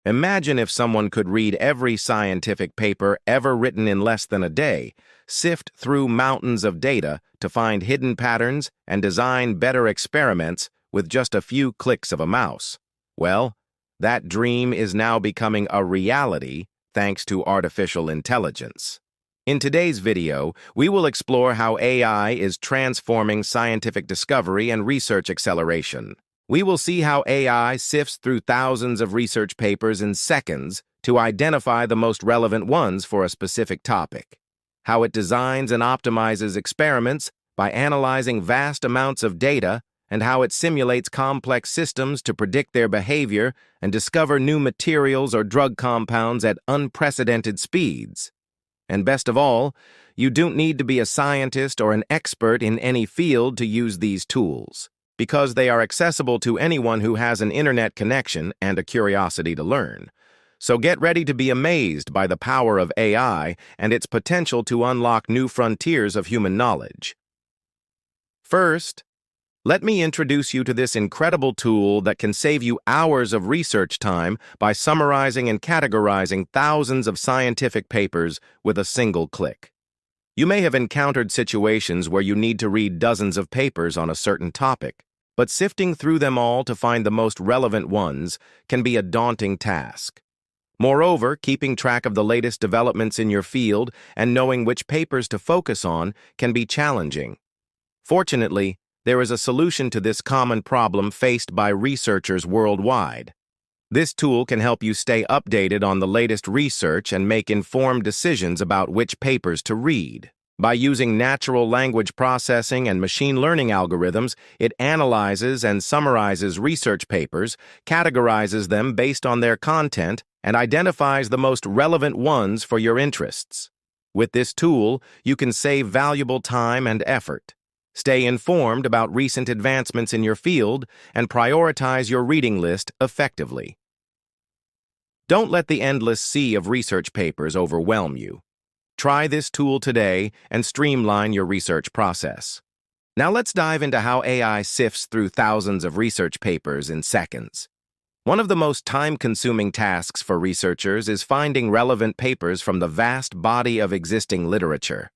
Imagine if someone could read every scientific paper ever written in less than a day, sift through mountains of data to find hidden patterns and design better experiments with just a few clicks of a mouse. Well, that dream is now becoming a reality thanks to artificial intelligence. In today's video, we will explore how AI is transforming scientific discovery and research acceleration. We will see how AI sifts through thousands of research papers in seconds to identify the most relevant ones for a specific topic, how it designs and optimizes experiments by analyzing vast amounts of data, and how it simulates complex systems to predict their behavior and discover new materials or drug compounds at unprecedented speeds. And best of all, you don't need to be a scientist or an expert in any field to use these tools, because they are accessible to anyone who has an internet connection and a curiosity to learn. So get ready to be amazed by the power of AI and its potential to unlock new frontiers of human knowledge. First, let me introduce you to this incredible tool that can save you hours of research time by summarizing and categorizing thousands of scientific papers with a single click. You may have encountered situations where you need to read dozens of papers on a certain topic, but sifting through them all to find the most relevant ones can be a daunting task. Moreover, keeping track of the latest developments in your field and knowing which papers to focus on can be challenging. Fortunately, there is a solution to this common problem faced by researchers worldwide. This tool can help you stay updated on the latest research and make informed decisions about which papers to read. By using natural language processing and machine learning algorithms, it analyzes and summarizes research papers, categorizes them based on their content, and identifies the most relevant ones for your interests. With this tool, you can save valuable time and effort, stay informed about recent advancements in your field, and prioritize your reading list effectively. Don't let the endless sea of research papers overwhelm you. Try this tool today and streamline your research process. Now let's dive into how AI sifts through thousands of research papers in seconds. One of the most time-consuming tasks for researchers is finding relevant papers from the vast body of existing literature.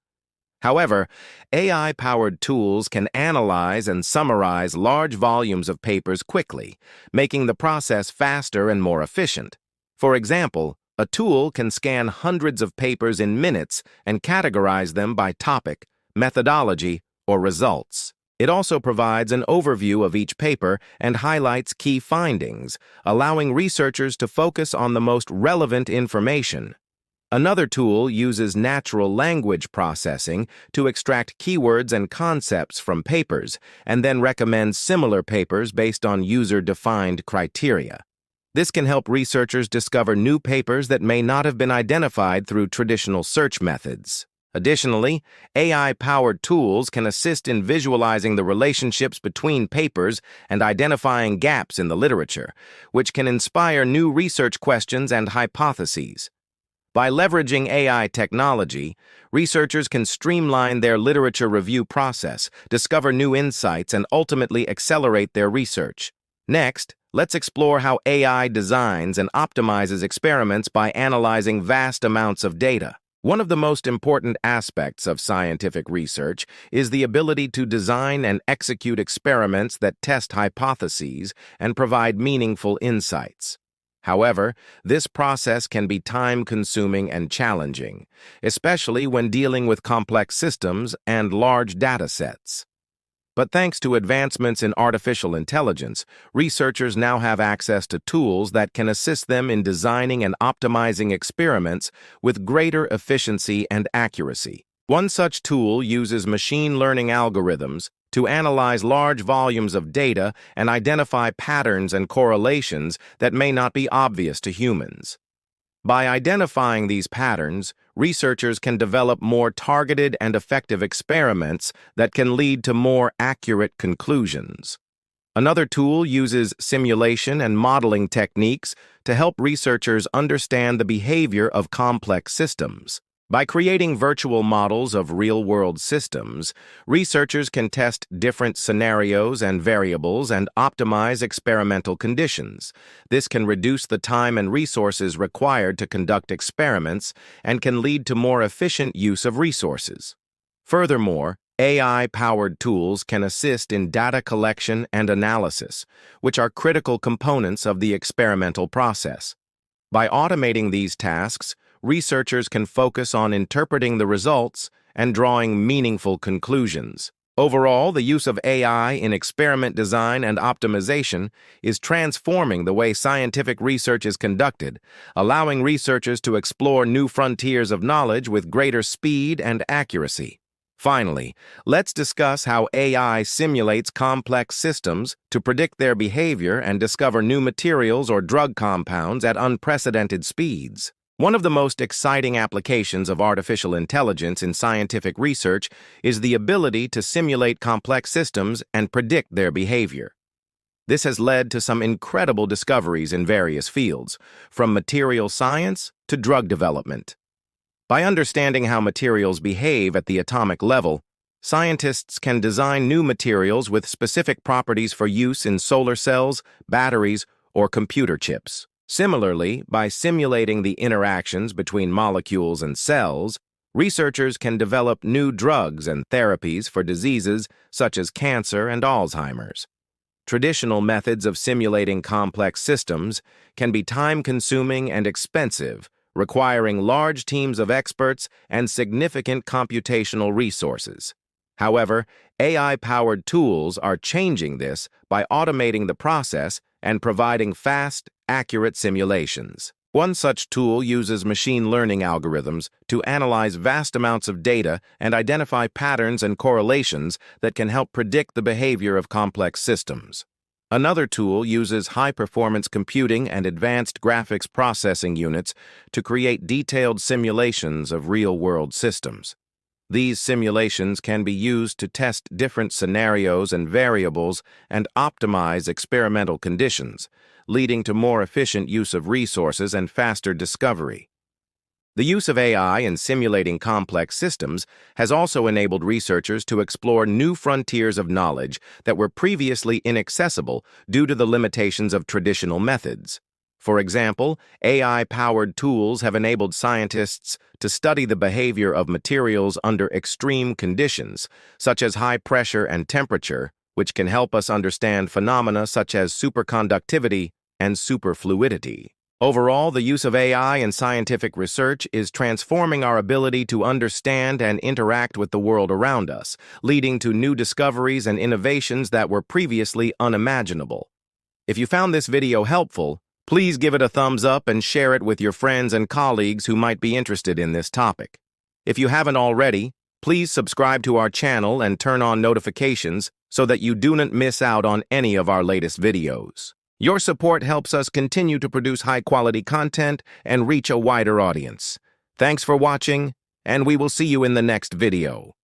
However, AI-powered tools can analyze and summarize large volumes of papers quickly, making the process faster and more efficient. For example, a tool can scan hundreds of papers in minutes and categorize them by topic, methodology, or results. It also provides an overview of each paper and highlights key findings, allowing researchers to focus on the most relevant information. Another tool uses natural language processing to extract keywords and concepts from papers, and then recommends similar papers based on user-defined criteria. This can help researchers discover new papers that may not have been identified through traditional search methods. Additionally, AI-powered tools can assist in visualizing the relationships between papers and identifying gaps in the literature, which can inspire new research questions and hypotheses. By leveraging AI technology, researchers can streamline their literature review process, discover new insights, and ultimately accelerate their research. Next, let's explore how AI designs and optimizes experiments by analyzing vast amounts of data. One of the most important aspects of scientific research is the ability to design and execute experiments that test hypotheses and provide meaningful insights. However, this process can be time-consuming and challenging, especially when dealing with complex systems and large data sets. But thanks to advancements in artificial intelligence, researchers now have access to tools that can assist them in designing and optimizing experiments with greater efficiency and accuracy. One such tool uses machine learning algorithms to analyze large volumes of data and identify patterns and correlations that may not be obvious to humans. By identifying these patterns, researchers can develop more targeted and effective experiments that can lead to more accurate conclusions. Another tool uses simulation and modeling techniques to help researchers understand the behavior of complex systems. By creating virtual models of real-world systems, researchers can test different scenarios and variables and optimize experimental conditions. This can reduce the time and resources required to conduct experiments and can lead to more efficient use of resources. Furthermore, AI-powered tools can assist in data collection and analysis, which are critical components of the experimental process. By automating these tasks, researchers can focus on interpreting the results and drawing meaningful conclusions. Overall, the use of AI in experiment design and optimization is transforming the way scientific research is conducted, allowing researchers to explore new frontiers of knowledge with greater speed and accuracy. Finally, let's discuss how AI simulates complex systems to predict their behavior and discover new materials or drug compounds at unprecedented speeds. One of the most exciting applications of artificial intelligence in scientific research is the ability to simulate complex systems and predict their behavior. This has led to some incredible discoveries in various fields, from material science to drug development. By understanding how materials behave at the atomic level, scientists can design new materials with specific properties for use in solar cells, batteries, or computer chips. Similarly, by simulating the interactions between molecules and cells, researchers can develop new drugs and therapies for diseases such as cancer and Alzheimer's. Traditional methods of simulating complex systems can be time-consuming and expensive, requiring large teams of experts and significant computational resources. However, AI-powered tools are changing this by automating the process and providing fast, accurate simulations. One such tool uses machine learning algorithms to analyze vast amounts of data and identify patterns and correlations that can help predict the behavior of complex systems. Another tool uses high-performance computing and advanced graphics processing units to create detailed simulations of real-world systems. These simulations can be used to test different scenarios and variables and optimize experimental conditions, leading to more efficient use of resources and faster discovery. The use of AI in simulating complex systems has also enabled researchers to explore new frontiers of knowledge that were previously inaccessible due to the limitations of traditional methods. For example, AI-powered tools have enabled scientists to study the behavior of materials under extreme conditions, such as high pressure and temperature, which can help us understand phenomena such as superconductivity and superfluidity. Overall, the use of AI in scientific research is transforming our ability to understand and interact with the world around us, leading to new discoveries and innovations that were previously unimaginable. If you found this video helpful, please give it a thumbs up and share it with your friends and colleagues who might be interested in this topic. If you haven't already, please subscribe to our channel and turn on notifications so that you do not miss out on any of our latest videos. Your support helps us continue to produce high-quality content and reach a wider audience. Thanks for watching, and we will see you in the next video.